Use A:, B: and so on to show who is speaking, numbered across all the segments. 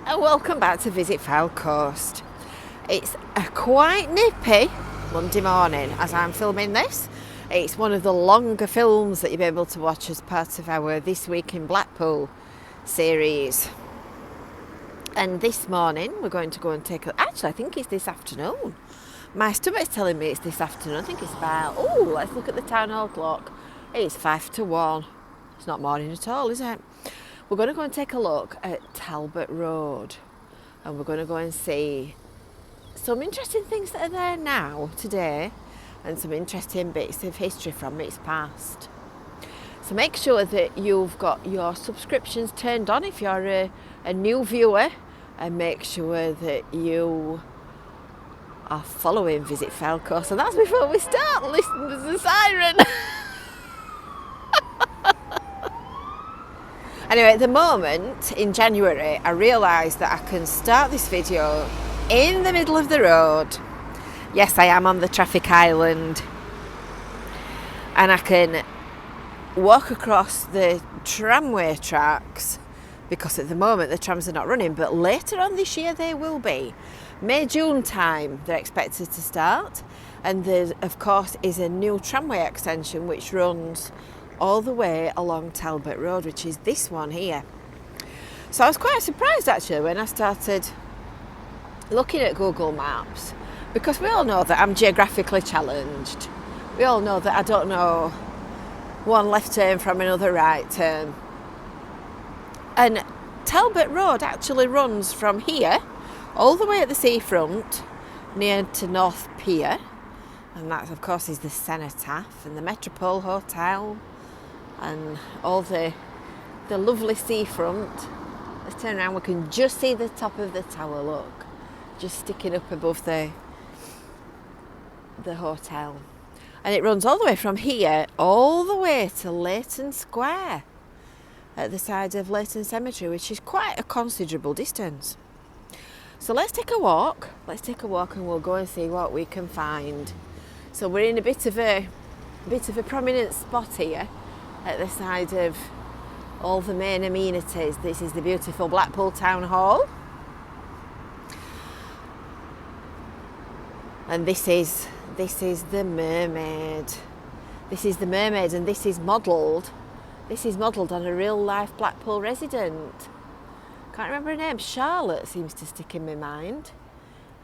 A: and welcome back to Visit Fylde Coast. It's a quite nippy Monday morning as I'm filming this. It's one of the longer films that you'll be able to watch as part of our This Week in Blackpool series. And this morning we're going to go and take a... Actually, I think it's this afternoon. My stomach's telling me it's this afternoon. I think it's about... Oh, let's look at the town hall clock. It's 1:55. It's not morning at all, is it? We're going to go and take a look at Talbot Road, and we're going to go and see some interesting things that are there now, today, and some interesting bits of history from its past. So make sure that you've got your subscriptions turned on if you're a new viewer, and make sure that you are following Visit Fylde Coast. And that's before we start. Listen to the siren. Anyway, at the moment, in January, I realised that I can start this video in the middle of the road. Yes, I am on the traffic island. And I can walk across the tramway tracks, because at the moment the trams are not running, but later on this year they will be. May, June time they're expected to start. And there, of course, is a new tramway extension which runs all the way along Talbot Road, which is this one here. So I was quite surprised actually when I started looking at Google Maps, because we all know that I'm geographically challenged. We all know that I don't know one left turn from another right turn. And Talbot Road actually runs from here all the way at the seafront near to North Pier, and that of course is the Cenotaph and the Metropole Hotel and all the lovely seafront. Let's turn around, we can just see the top of the tower, look, just sticking up above the hotel. And it runs all the way from here all the way to Leighton Square at the side of Leighton Cemetery, which is quite a considerable distance. So let's take a walk and we'll go and see what we can find. So we're in a bit of a prominent spot here at the side of all the main amenities. This is the beautiful Blackpool Town Hall, and this is the Mermaid. This is the Mermaid, and this is modelled on a real life Blackpool resident. Can't remember her name. Charlotte seems to stick in my mind.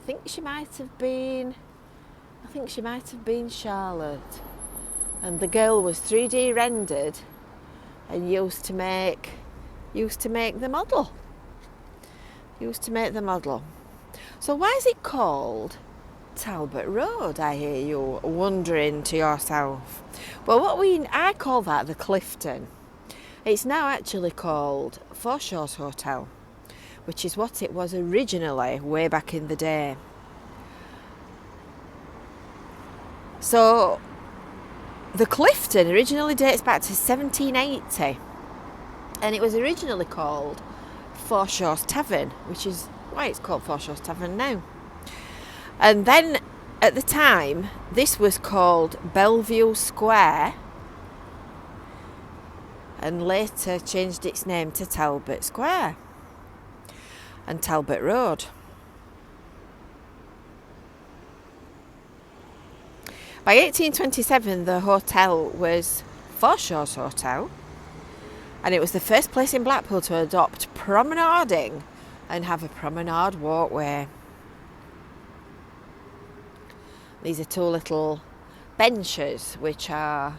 A: I think she might have been Charlotte. And the girl was 3D rendered and used to make the model. So why is it called Talbot Road, I hear you wondering to yourself? Well, I call that the Clifton. It's now actually called Foreshores Hotel, which is what it was originally way back in the day. So the Clifton originally dates back to 1780, and it was originally called Foreshores Tavern, which is why it's called Foreshores Tavern now. And then at the time this was called Bellevue Square, and later changed its name to Talbot Square and Talbot Road. By 1827, the hotel was Foreshores Hotel, and it was the first place in Blackpool to adopt promenading and have a promenade walkway. These are two little benches which are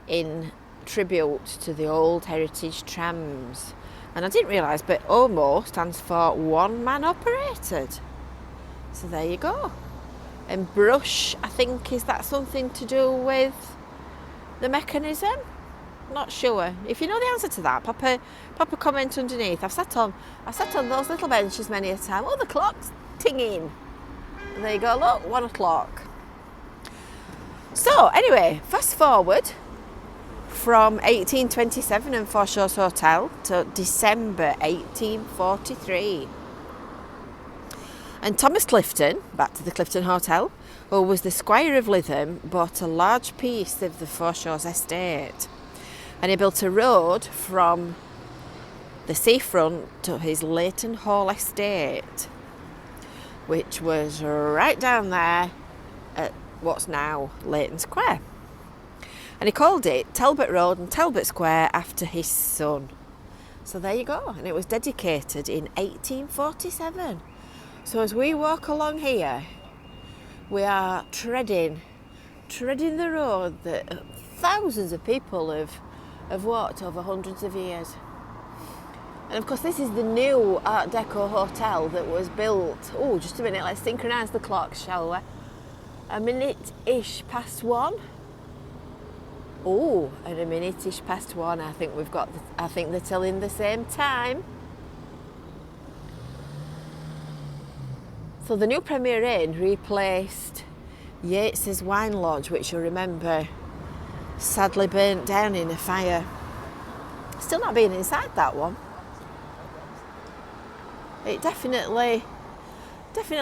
A: in tribute to the old heritage trams. And I didn't realise, but OMO stands for one man operated. So there you go. And brush, I think, is that something to do with the mechanism? Not sure. If you know the answer to that, pop a comment underneath. I've sat on those little benches many a time. Oh, the clock's tinging. And there you go, look, 1 o'clock. So anyway, fast forward from 1827 and Foreshores Hotel to December 1843. And Thomas Clifton, back to the Clifton Hotel, who was the Squire of Lytham, bought a large piece of the Foreshores estate. And he built a road from the seafront to his Leighton Hall estate, which was right down there at what's now Leighton Square. And he called it Talbot Road and Talbot Square after his son. So there you go. And it was dedicated in 1847. So as we walk along here, we are treading the road that thousands of people have walked over hundreds of years. And of course, this is the new Art Deco hotel that was built. Oh, just a minute, let's synchronise the clocks, shall we? A minute-ish past one. Oh, and a minute-ish past one. I think they're telling the same time. So the new Premier Inn replaced Yates's Wine Lodge, which you'll remember sadly burnt down in a fire. Still not being inside that one. It definitely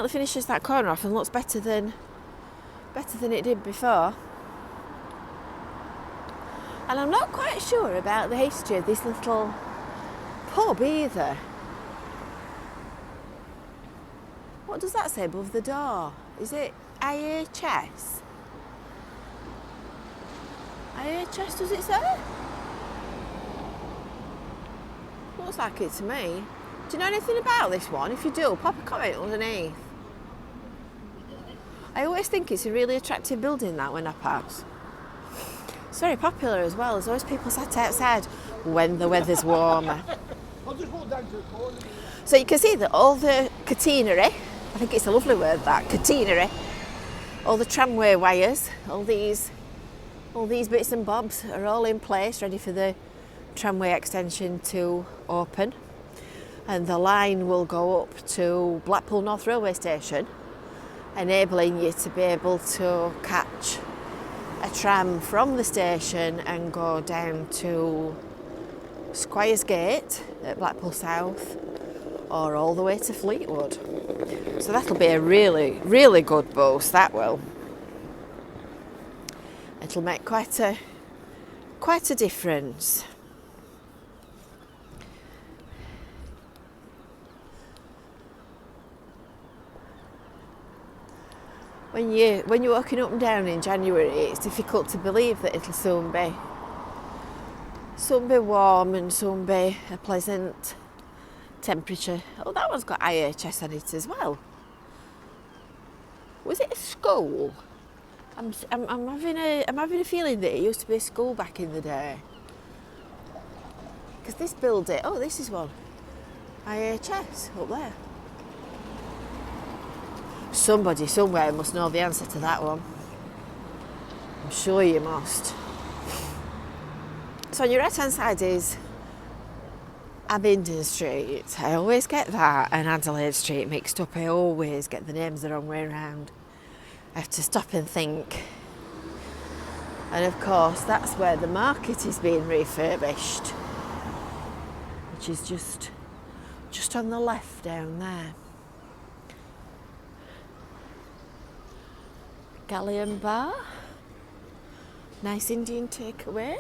A: finishes that corner off and looks better than it did before. And I'm not quite sure about the history of this little pub either. What does that say above the door? Is it IHS? IHS, does it say? Looks like it to me. Do you know anything about this one? If you do, pop a comment underneath. I always think it's a really attractive building, that, when I pass. It's very popular as well. There's always people sat outside when the weather's warmer. So you can see that all the catenary, I think it's a lovely word, that, catenary, all the tramway wires, all these bits and bobs are all in place, ready for the tramway extension to open. And the line will go up to Blackpool North Railway Station, enabling you to be able to catch a tram from the station and go down to Squires Gate at Blackpool South, or all the way to Fleetwood. So that'll be a really, really good boost, that will. It'll make quite a difference. When you're walking up and down in January, it's difficult to believe that it'll soon be warm and soon be a pleasant temperature. Oh, that one's got IHS on it as well. Was it a school? I'm having a feeling that it used to be a school back in the day. Because this building, oh, this is one. IHS up there. Somebody somewhere must know the answer to that one. I'm sure you must. So on your right hand side is Abingdon Street. I always get that and Adelaide Street mixed up. I always get the names the wrong way around. I have to stop and think. And of course that's where the market is being refurbished, which is just on the left down there. Galleon Bar, nice Indian takeaway.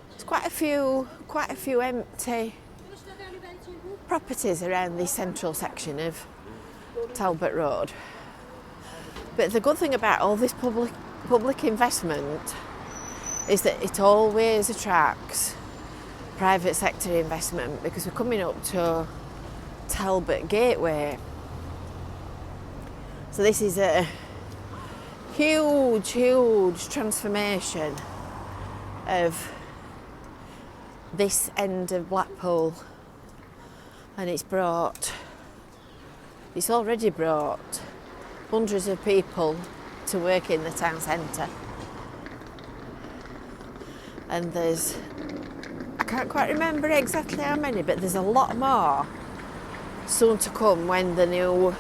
A: There's quite a few empty properties around the central section of Talbot Road. But the good thing about all this public investment is that it always attracts private sector investment, because we're coming up to Talbot Gateway. So this is a huge transformation of this end of Blackpool, and it's already brought hundreds of people to work in the town centre. And I can't quite remember exactly how many, but there's a lot more soon to come when the new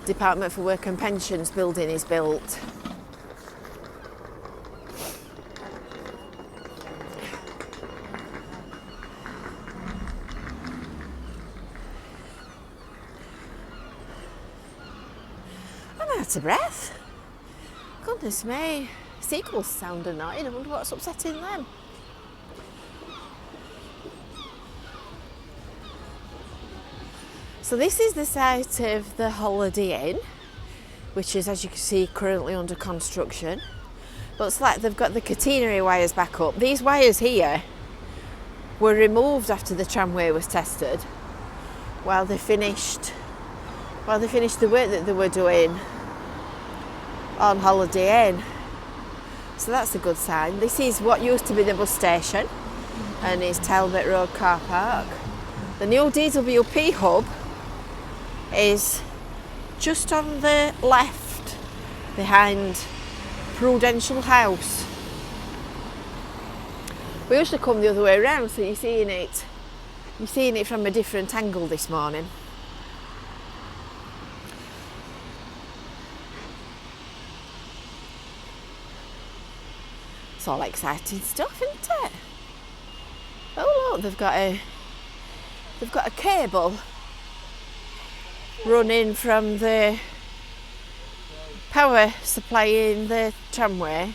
A: Department for Work and Pensions building is built. out of breath. Goodness me. Seagulls sound annoying. I wonder what's upsetting them. So this is the site of the Holiday Inn, which is, as you can see, currently under construction. Looks like they've got the catenary wires back up. These wires here were removed after the tramway was tested while they finished the work that they were doing on Holiday Inn. So that's a good sign. This is what used to be the bus station and is Talbot Road car park. The new DWP hub is just on the left behind Prudential House. We usually come the other way around, so you're seeing it from a different angle this morning. It's all exciting stuff, isn't it? Oh look, they've got a cable running from the power supplying the tramway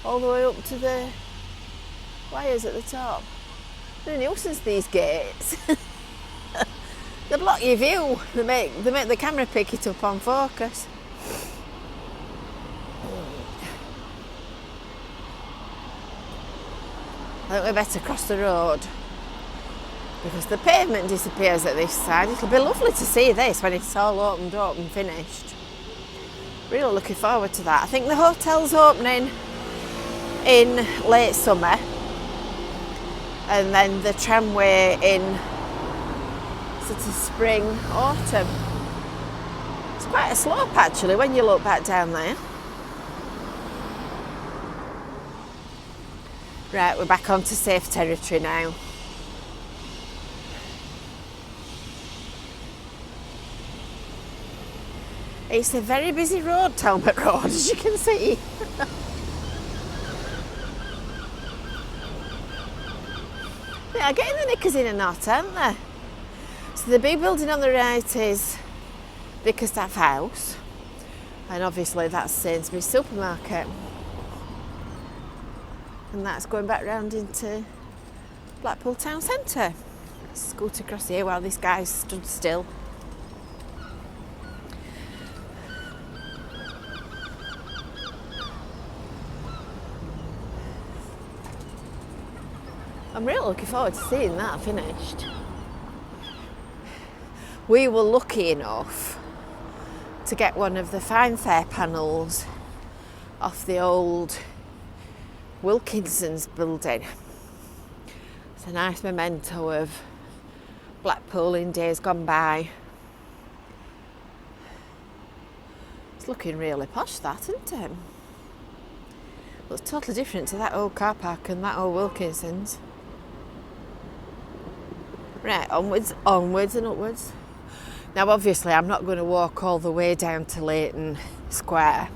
A: all the way up to the wires at the top. They're a nuisance, these gates. They block your view. They make the camera pick it up on focus. I think we better cross the road because the pavement disappears at this side. It'll be lovely to see this when it's all opened up and finished. Really looking forward to that. I think the hotel's opening in late summer and then the tramway in sort of spring, autumn. It's quite a slope actually when you look back down there. Right, we're back onto safe territory now. It's a very busy road, Talbot Road, as you can see. They are getting the knickers in a knot, aren't they? So the big building on the right is Bickerstaff House, and obviously that's Sainsbury's supermarket. And that's going back round into Blackpool town centre. Scoot across here while this guy's stood still. I'm really looking forward to seeing that finished. We were lucky enough to get one of the fanfare panels off the old Wilkinson's building. It's a nice memento of Blackpool in days gone by. It's looking really posh, that, isn't it? Looks totally different to that old car park and that old Wilkinson's. Right, onwards and upwards. Now obviously I'm not going to walk all the way down to Leighton Square.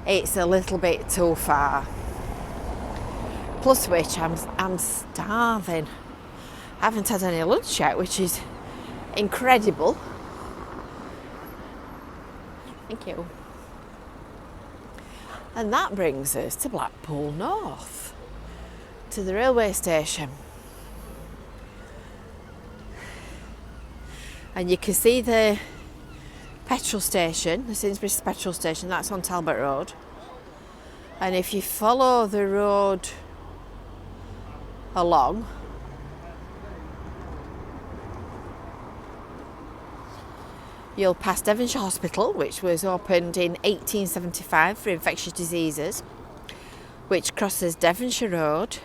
A: It's a little bit too far. Plus which I'm starving. I haven't had any lunch yet, which is incredible. Thank you. And that brings us to Blackpool North, to the railway station. And you can see the petrol station, the Sainsbury's petrol station, that's on Talbot Road. And if you follow the road along, you'll pass Devonshire Hospital, which was opened in 1875 for infectious diseases, which crosses Devonshire Road.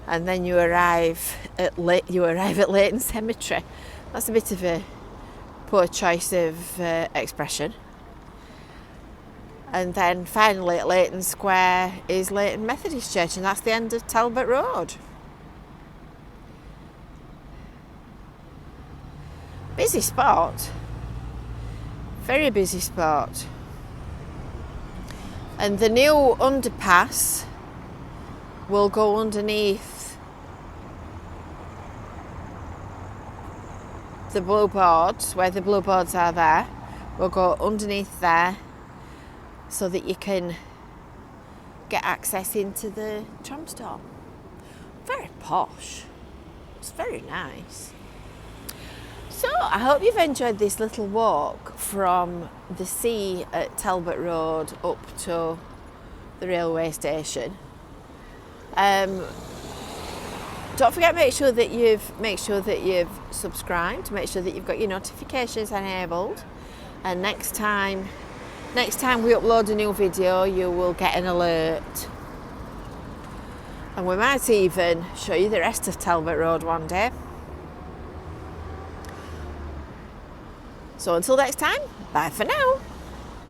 A: And then you arrive at Leighton Cemetery. That's a bit of a poor choice of expression. And then finally at Leighton Square is Leighton Methodist Church, and that's the end of Talbot Road. Busy spot. Very busy spot. And the new underpass will go underneath the blue boards, where the blue boards are there, We'll go underneath there so that you can get access into the tram stop. Very posh. It's very nice. So I hope you've enjoyed this little walk from the sea at Talbot Road up to the railway station. Don't forget, make sure that you've subscribed, make sure that you've got your notifications enabled, and next time we upload a new video, you will get an alert. And we might even show you the rest of Talbot Road one day. So until next time, bye for now.